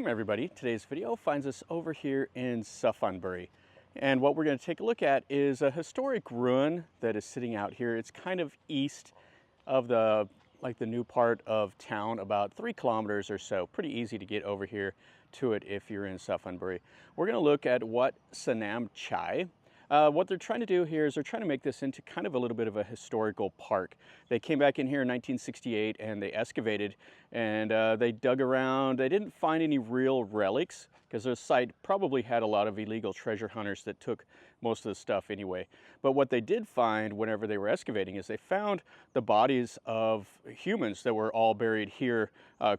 Welcome everybody. Today's video finds us over here in Suphan Buri. And what we're going to take a look at is a historic ruin that is sitting out here. It's kind of east of the new part of town, about 3 kilometers or so. Pretty easy to get over here to it if you're in Suphan Buri. We're going to look at Wat Sanam Chai. What they're trying to do here is they're trying to make this into kind of a little bit of a historical park. They came back in here in 1968 and they excavated and they dug around. They didn't find any real relics because the site probably had a lot of illegal treasure hunters that took most of the stuff anyway. But what they did find whenever they were excavating is they found the bodies of humans that were all buried here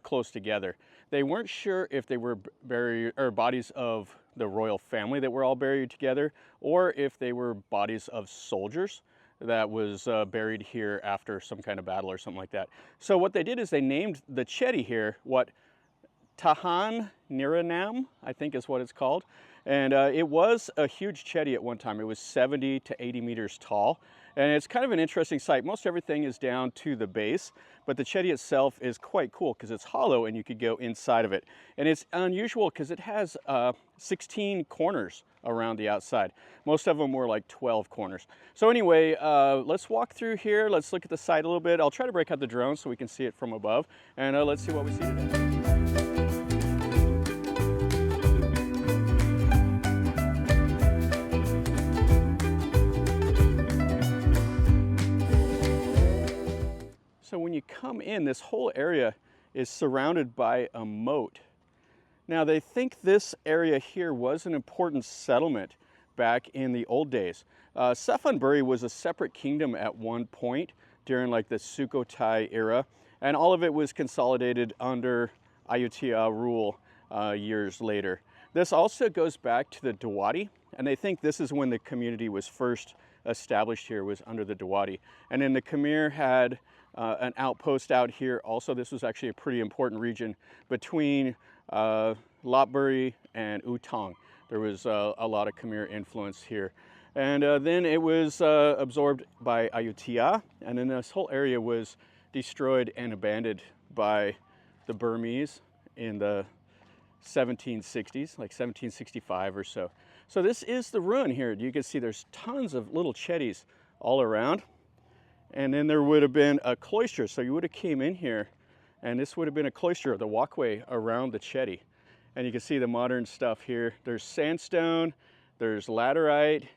close together. They weren't sure if they were buried or bodies of the royal family that were all buried together, or if they were bodies of soldiers that was buried here after some kind of battle or something like that. So what they did is they named the Chedi here Wat Tahan, I think is what it's called. And it was a huge Chedi at one time. It was 70 to 80 meters tall. And it's kind of an interesting site. Most everything is down to the base, but the Chedi itself is quite cool because it's hollow and you could go inside of it. And it's unusual because it has 16 corners around the outside. Most of them were like 12 corners. So anyway, let's walk through here. Let's look at the site a little bit. I'll try to break out the drone so we can see it from above. And let's see what we see today. So when you come in, this whole area is surrounded by a moat. Now they think this area here was an important settlement back in the old days. Suphan Buri was a separate kingdom at one point during like the Sukhothai era, and all of it was consolidated under Ayutthaya rule years later. This also goes back to the Dvaravati, and they think this is when the community was first established here, was under the Dvaravati. And then the Khmer had an outpost out here. Also, this was actually a pretty important region between Lopburi and Utong. There was a lot of Khmer influence here. And then it was absorbed by Ayutthaya, and then this whole area was destroyed and abandoned by the Burmese in the 1760s, like 1765 or so. So this is the ruin here. You can see there's tons of little Chedis all around. And then there would have been a cloister. So you would have came in here and this would have been a cloister, the walkway around the Chedi. And you can see the modern stuff here. There's sandstone, there's laterite,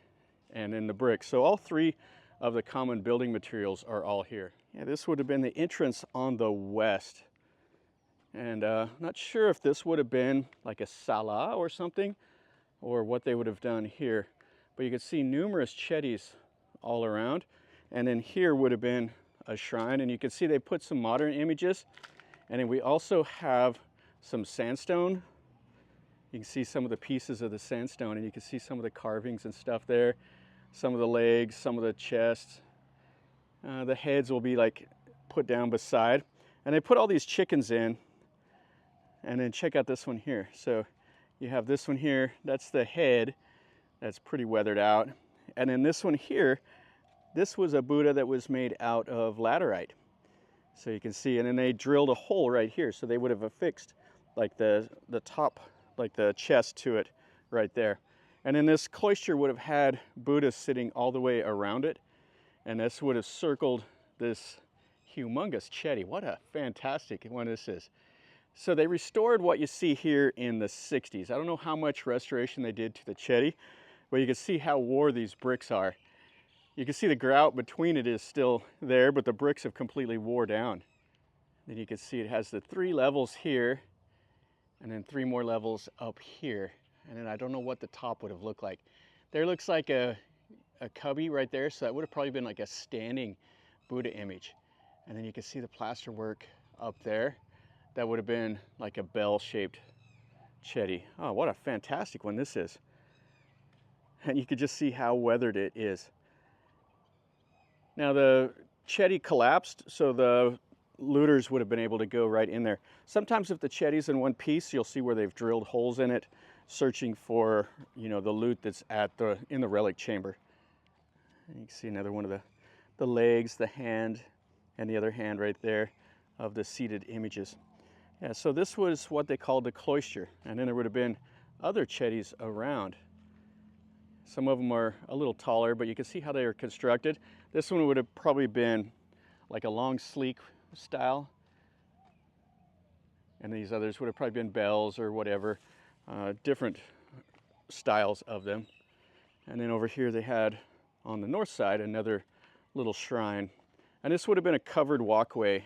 and then the bricks. So all 3 of the common building materials are all here. Yeah, this would have been the entrance on the west. And not sure if this would have been like a Sala or something, or what they would have done here. But you can see numerous Chedis all around. And then here would have been a shrine, and you can see they put some modern images. And then we also have some sandstone. You can see some of the pieces of the sandstone, and you can see some of the carvings and stuff there. Some of the legs, some of the chests. The heads will be like put down beside. And they put all these chickens in. And then check out this one here. So you have this one here, that's the head. That's pretty weathered out. And then this one here, this was a Buddha that was made out of laterite. So you can see, and then they drilled a hole right here. So they would have affixed like the top, like the chest to it right there. And then this cloister would have had Buddha sitting all the way around it. And this would have circled this humongous Chedi. What a fantastic one this is. So they restored what you see here in the 60s. I don't know how much restoration they did to the Chedi, but you can see how worn these bricks are. You can see the grout between it is still there, but the bricks have completely wore down. Then you can see it has the 3 levels here, and then 3 more levels up here. And then I don't know what the top would have looked like. There looks like a cubby right there, so that would have probably been like a standing Buddha image. And then you can see the plaster work up there. That would have been like a bell-shaped Chedi. Oh, what a fantastic one this is. And you could just see how weathered it is. Now the Chedi collapsed, so the looters would have been able to go right in there. Sometimes if the Chedi's in one piece, you'll see where they've drilled holes in it, searching for, you know, the loot that's in the relic chamber. And you can see another one of the legs, the hand, and the other hand right there of the seated images. Yeah, so this was what they called the cloister, and then there would have been other Chedis around. Some of them are a little taller, but you can see how they are constructed. This one would have probably been like a long, sleek style, and these others would have probably been bells or whatever, different styles of them. And then over here they had, on the north side, another little shrine. And this would have been a covered walkway,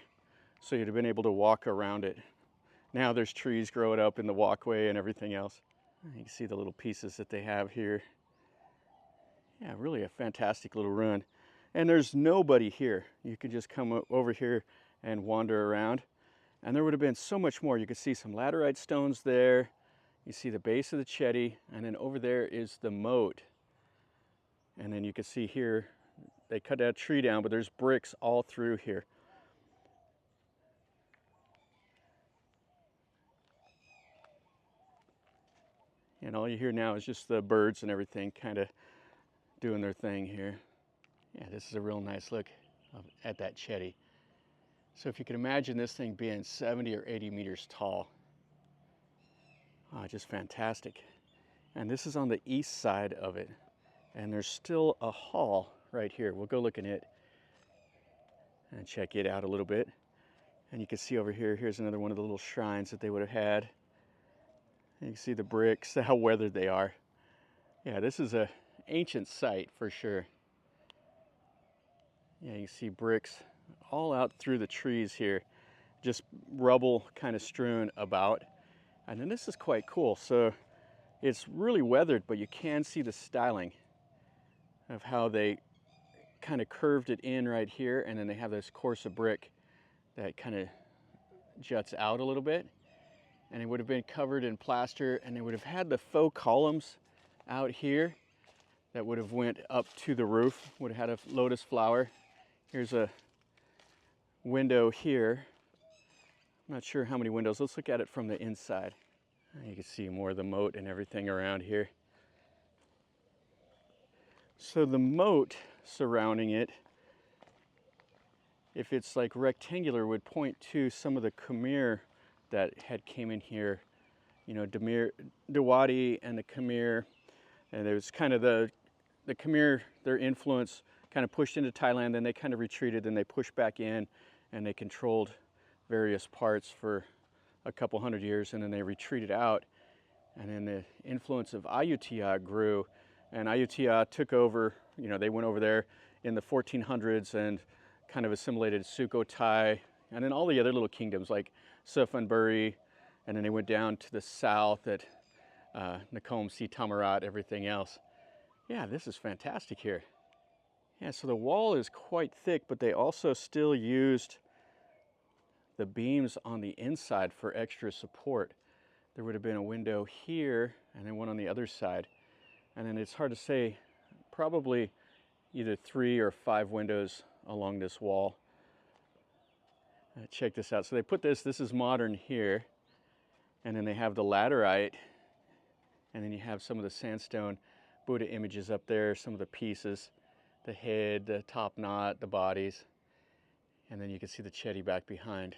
so you'd have been able to walk around it. Now there's trees growing up in the walkway and everything else. You can see the little pieces that they have here. Yeah, really a fantastic little ruin. And there's nobody here. You could just come over here and wander around. And there would have been so much more. You could see some laterite stones there. You see the base of the Chedi, and then over there is the moat. And then you can see here, they cut that tree down, but there's bricks all through here. And all you hear now is just the birds and everything kind of doing their thing here. Yeah, this is a real nice look at that Chedi. So if you can imagine this thing being 70 or 80 meters tall. Just fantastic. And this is on the east side of it. And there's still a hall right here. We'll go look in it and check it out a little bit. And you can see over here, here's another one of the little shrines that they would have had. And you can see the bricks, how weathered they are. Yeah, this is an ancient site for sure. Yeah, you see bricks all out through the trees here, just rubble kind of strewn about. And then this is quite cool. So it's really weathered, but you can see the styling of how they kind of curved it in right here, and then they have this course of brick that kind of juts out a little bit, and it would have been covered in plaster, and they would have had the faux columns out here that would have went up to the roof, would have had a lotus flower. Here's a window here. I'm not sure how many windows. Let's look at it from the inside. You can see more of the moat and everything around here. So the moat surrounding it, if it's like rectangular, would point to some of the Khmer that had came in here. You know, Dvaravati and the Khmer, and it was kind of the Khmer, their influence kind of pushed into Thailand, then they kind of retreated, then they pushed back in, and they controlled various parts for a couple hundred years, and then they retreated out, and then the influence of Ayutthaya grew, and Ayutthaya took over. You know, they went over there in the 1400s and kind of assimilated Sukhothai, and then all the other little kingdoms like Suphan Buri, and then they went down to the south at Nakhon Si Thammarat, everything else. Yeah, this is fantastic here. Yeah, so the wall is quite thick, but they also still used the beams on the inside for extra support. There would have been a window here and then one on the other side. And then it's hard to say, probably either 3 or 5 windows along this wall. Check this out. So they put this is modern here. And then they have the laterite. And then you have some of the sandstone Buddha images up there, some of the pieces, the head, the top knot, the bodies. And then you can see the Chedi back behind.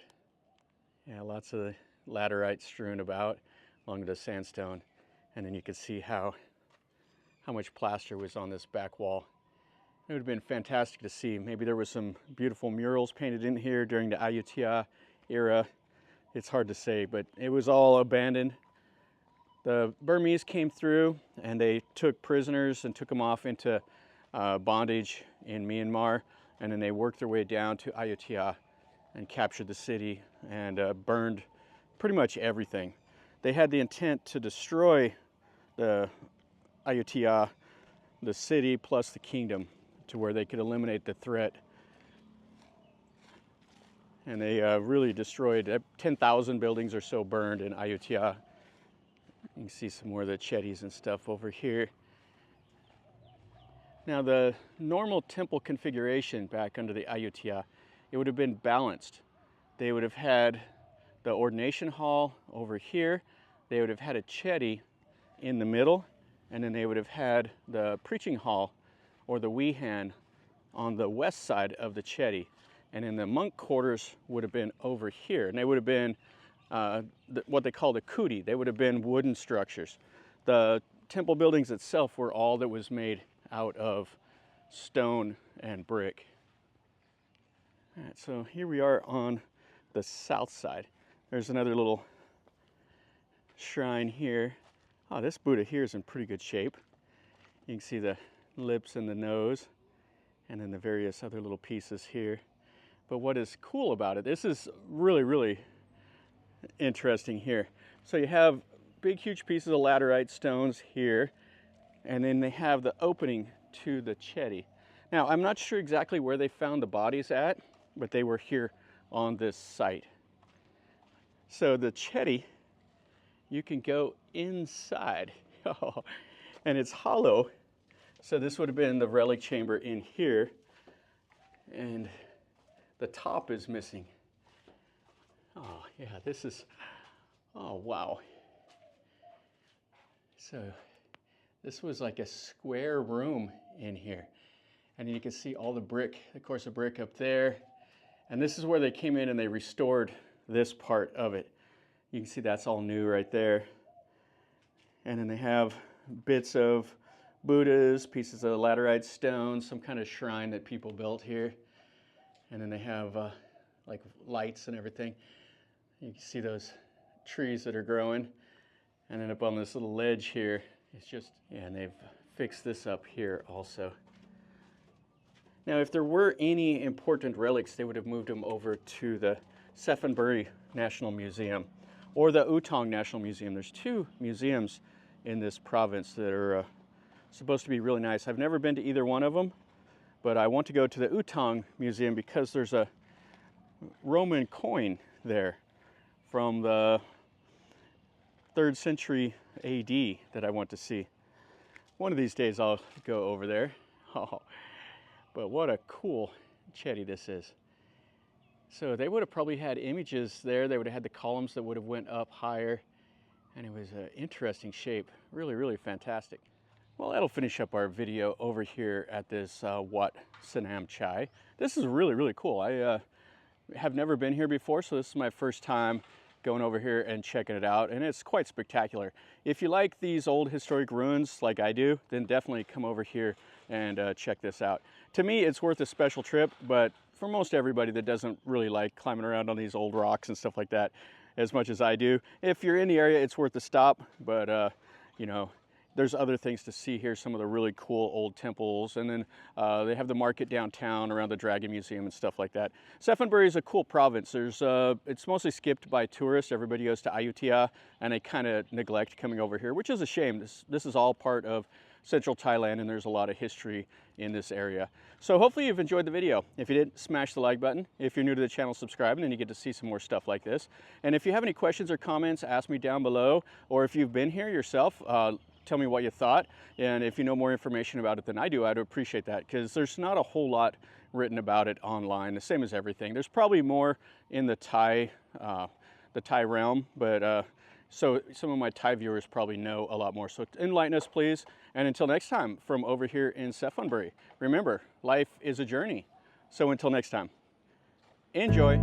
Yeah, lots of laterite strewn about along the sandstone. And then you can see how much plaster was on this back wall. It would have been fantastic to see. Maybe there was some beautiful murals painted in here during the Ayutthaya era. It's hard to say, but it was all abandoned. The Burmese came through and they took prisoners and took them off into bondage in Myanmar, and then they worked their way down to Ayutthaya and captured the city and burned pretty much everything. They had the intent to destroy the Ayutthaya, the city plus the kingdom, to where they could eliminate the threat. And they really destroyed 10,000 buildings or so burned in Ayutthaya. You can see some more of the Chedis and stuff over here. Now the normal temple configuration back under the Ayutthaya, it would have been balanced. They would have had the ordination hall over here. They would have had a Chedi in the middle, and then they would have had the preaching hall or the Wihan on the west side of the Chedi. And then the monk quarters would have been over here, and they would have been what they call the kuti. They would have been wooden structures. The temple buildings itself were all that was made out of stone and brick. All right, so here we are on the south side. There's another little shrine here. Oh, this Buddha here is in pretty good shape. You can see the lips and the nose, and then the various other little pieces here. But what is cool about it, this is really, really interesting here. So you have big, huge pieces of laterite stones here, and then they have the opening to the Chedi. Now, I'm not sure exactly where they found the bodies at, but they were here on this site. So the Chedi, you can go inside, and it's hollow. So this would have been the relic chamber in here, and the top is missing. Oh yeah, this is, oh wow. So this was like a square room in here. And you can see all the brick, of course, the brick up there. And this is where they came in and they restored this part of it. You can see that's all new right there. And then they have bits of Buddhas, pieces of laterite stone, some kind of shrine that people built here. And then they have like lights and everything. You can see those trees that are growing. And then up on this little ledge here, it's just, yeah, and they've fixed this up here also. Now, if there were any important relics, they would have moved them over to the Suphan Buri National Museum or the Utong National Museum. There's two museums in this province that are supposed to be really nice. I've never been to either one of them, but I want to go to the Utong Museum because there's a Roman coin there from the 3rd century AD that I want to see. One of these days I'll go over there. Oh, but what a cool Chedi this is. So they would have probably had images there. They would have had the columns that would have went up higher, and it was an interesting shape. Really, really fantastic. Well, that'll finish up our video over here at this Wat Sanam Chai. This is really, really cool. I have never been here before, so this is my first time going over here and checking it out, and it's quite spectacular. If you like these old historic ruins like I do, then definitely come over here and check this out. To me, it's worth a special trip, but for most everybody that doesn't really like climbing around on these old rocks and stuff like that as much as I do, if you're in the area, it's worth a stop, but you know, there's other things to see here, some of the really cool old temples, and then they have the market downtown around the Dragon Museum and stuff like that. Suphan Buri is a cool province. It's mostly skipped by tourists. Everybody goes to Ayutthaya, and they kind of neglect coming over here, which is a shame. This is all part of central Thailand, and there's a lot of history in this area. So hopefully you've enjoyed the video. If you did, smash the like button. If you're new to the channel, subscribe, and then you get to see some more stuff like this. And if you have any questions or comments, ask me down below, or if you've been here yourself, tell me what you thought, and if you know more information about it than I do, I'd appreciate that, because there's not a whole lot written about it online, the same as everything. There's probably more in the Thai realm, but so some of my Thai viewers probably know a lot more. So enlighten us, please, and until next time, from over here in Suphan Buri, remember, life is a journey. So until next time, enjoy.